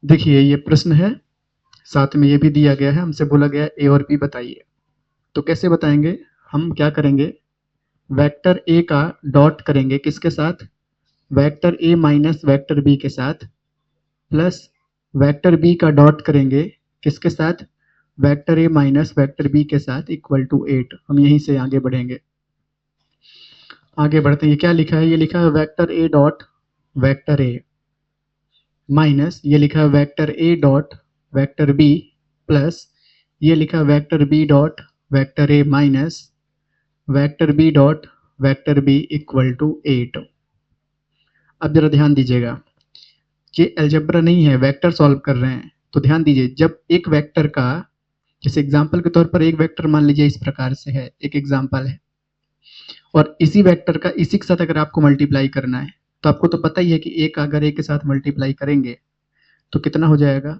देखिए ये प्रश्न है, साथ में ये भी दिया गया है, हमसे बोला गया ए और बी बताइए। तो कैसे बताएंगे? हम क्या करेंगे, वेक्टर ए का डॉट करेंगे किसके साथ, vector A minus vector B के साथ, प्लस वेक्टर बी का डॉट करेंगे किसके साथ, vector A minus vector B के साथ, इक्वल टू 8। हम यहीं से आगे बढ़ेंगे। आगे बढ़ते हैं, ये क्या लिखा है, ये लिखा है vector A dot vector A minus, ये लिखा है vector A dot vector B, plus ये लिखा है vector B dot vector A minus vector B dot vector B equal to 8। अब जरा ध्यान दीजिएगा, ये अलजेब्रा नहीं है, वेक्टर सॉल्व कर रहे हैं। तो ध्यान दीजिए, जब एक वेक्टर का, जैसे एग्जाम्पल के तौर पर एक वेक्टर मान लीजिए इस प्रकार से है, एक एग्जाम्पल है, और इसी वेक्टर का इसी के साथ अगर आपको मल्टीप्लाई करना है, तो आपको तो पता ही है कि एक अगर एक के साथ मल्टीप्लाई करेंगे तो कितना हो जाएगा,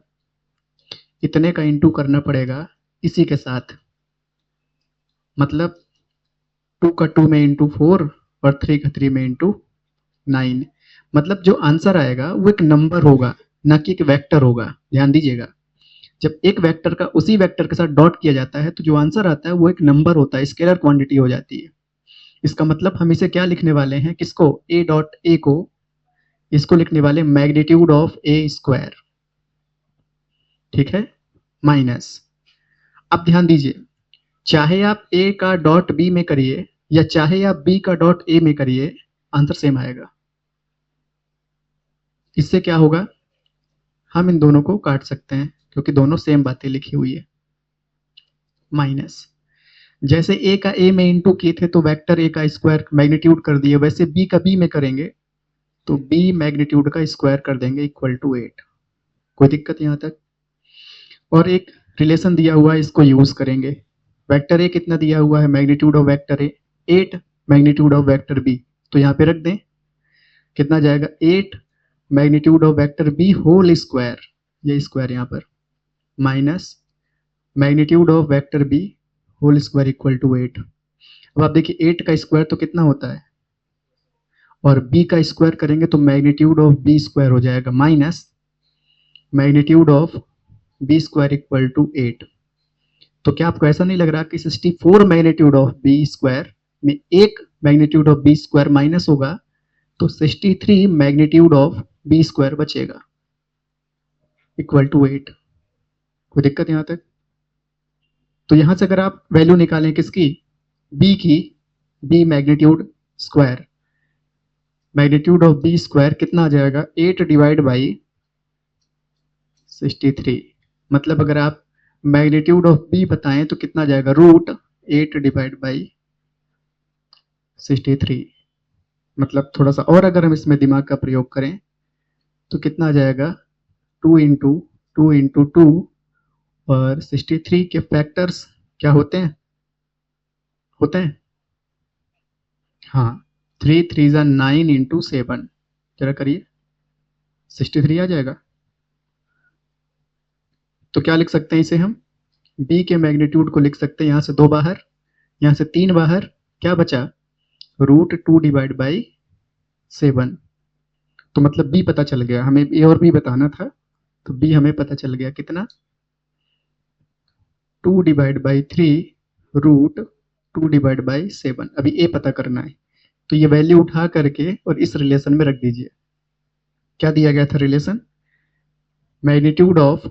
इतने का इंटू करना पड़ेगा इसी के साथ, मतलब 2 का 2 में इंटू 4 और 3 का 3 में इंटू 9। मतलब जो आंसर आएगा वो एक नंबर होगा, ना कि एक वेक्टर होगा। ध्यान दीजिएगा, जब एक वेक्टर का उसी वेक्टर के साथ डॉट किया जाता है तो जो आंसर आता है वो एक नंबर होता है, स्केलर क्वांटिटी हो जाती है। इसका मतलब हम इसे क्या लिखने वाले हैं, किसको, ए डॉट ए को, इसको लिखने वाले मैग्नीट्यूड ऑफ ए स्क्वायर, ठीक है, माइनस। अब ध्यान दीजिए, चाहे आप ए का डॉट बी में करिए या चाहे आप बी का डॉट ए में करिए, आंसर सेम आएगा। इससे क्या होगा, हम इन दोनों को काट सकते हैं क्योंकि दोनों सेम बातें लिखी हुई है, माइनस। जैसे ए का ए में इंटू किए थे तो वेक्टर ए का स्क्वायर मैग्नीट्यूड कर दिए, वैसे बी का बी में करेंगे तो बी मैग्नीट्यूड का स्क्वायर कर देंगे, इक्वल टू 8। कोई दिक्कत यहां तक? और एक रिलेशन दिया हुआ है, इसको यूज करेंगे। वेक्टर ए कितना दिया हुआ है, magnitude of vector A 8, magnitude of vector B, तो यहाँ पे रख दें, कितना जाएगा 8 magnitude of vector B whole square, ये स्क्वायर यहाँ पर, minus magnitude of vector B whole square equal to 8। अब आप देखिए 8 का स्क्वायर तो कितना होता है, और b का स्क्वायर करेंगे तो मैग्नीट्यूड ऑफ b स्क्वायर हो जाएगा, minus magnitude of b square equal to 8। तो क्या आपको ऐसा नहीं लग रहा कि 64 मैग्नीट्यूड ऑफ b स्क्वायर में एक magnitude of b square minus होगा, तो 63 मैग्नीट्यूड ऑफ b स्क्वायर बचेगा, इक्वल टू 8। कोई दिक्कत यहां तक? तो यहां से अगर आप वैल्यू निकालें किसकी, b की, b magnitude square, magnitude of b square कितना आ जाएगा, 8 डिवाइड बाई 63। मतलब अगर आप मैग्नीट्यूड ऑफ b बताएं तो कितना आ जाएगा, रूट 8 डिवाइड बाई 63। मतलब थोड़ा सा और अगर हम इसमें दिमाग का प्रयोग करें तो कितना आ जाएगा, 2 इंटू 2 और 63 के फैक्टर्स क्या होते हैं, हाँ, 3 3 ज़ा 9 इंटू 7, जरा करिए, 63 आ जाएगा। तो क्या लिख सकते हैं इसे हम, b के मैग्नीट्यूड को लिख सकते हैं, यहाँ से 2 बाहर, यहाँ से 3 बाहर, क्या बचा, रूट 2 डिवाइड बाई 7। तो मतलब b पता चल गया, हमें a और b बताना था, तो b हमें पता चल गया कितना, 2 divide by 3 root 2 divide by 7। अभी a पता करना है, तो ये वैल्यू उठा करके और इस रिलेशन में रख दीजिए। क्या दिया गया था relation, magnitude of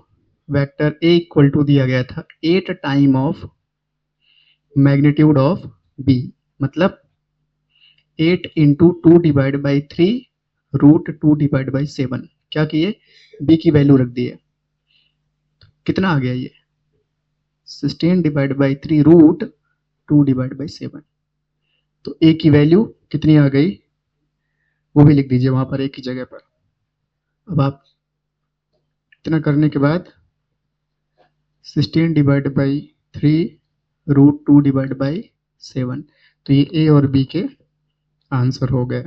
vector a equal to दिया गया था 8 time of magnitude of b, मतलब 8 into 2 divide by 3 root 2 divide by 7। क्या किए, b की वैल्यू रख दिए, कितना आ गया ये, 16 divide by 3 root 2 divide by 7। तो a की वैल्यू कितनी आ गई, वो भी लिख दीजिए वहां पर एक ही जगह पर। अब आप इतना करने के बाद 16 divide by 3 root 2 divide by 7, तो ये a और b के आंसर हो गए।